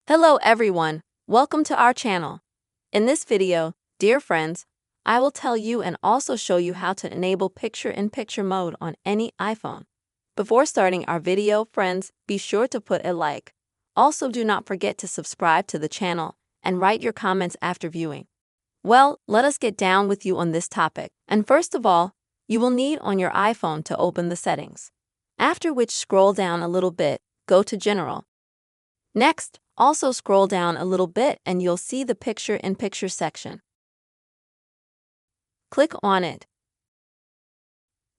Hello everyone, welcome to our channel. In this video, dear friends, I will tell you and also show you how to enable picture-in-picture mode on any iPhone. Before starting our video, friends, be sure to put a like. Also, do not forget to subscribe to the channel and write your comments after viewing. Well, let us get down with you on this topic. And first of all, you will need on your iPhone to open the settings. After which, scroll down a little bit, go to General. Next, also scroll down a little bit and you'll see the picture-in-picture section. Click on it.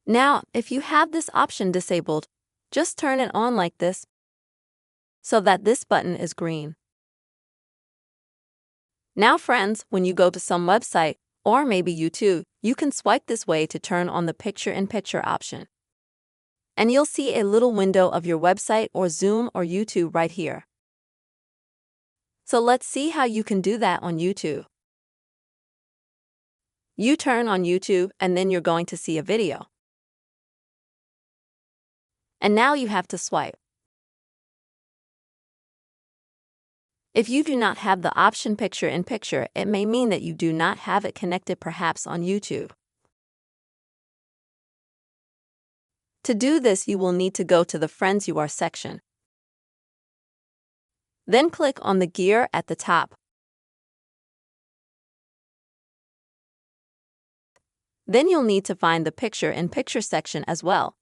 Now, if you have this option disabled, just turn it on like this, so that this button is green. Now friends, when you go to some website, or maybe YouTube, you can swipe this way to turn on the picture-in-picture option. And you'll see a little window of your website or Zoom or YouTube right here. So let's see how you can do that on YouTube. You turn on YouTube and then you're going to see a video. And now you have to swipe. If you do not have the option picture-in-picture, it may mean that you do not have it connected perhaps on YouTube. To do this, you will need to go to the Friends You Are section. Then click on the gear at the top. Then you'll need to find the picture-in-picture section as well.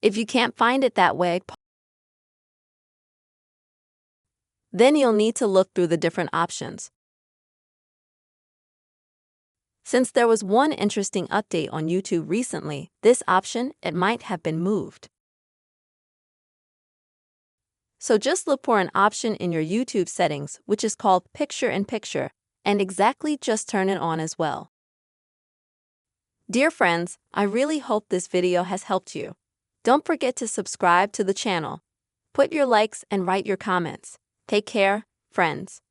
If you can't find it that way, then you'll need to look through the different options. Since there was one interesting update on YouTube recently, this option, it might have been moved. So just look for an option in your YouTube settings which is called picture-in-picture, and exactly just turn it on as well. Dear friends, I really hope this video has helped you. Don't forget to subscribe to the channel. Put your likes and write your comments. Take care, friends.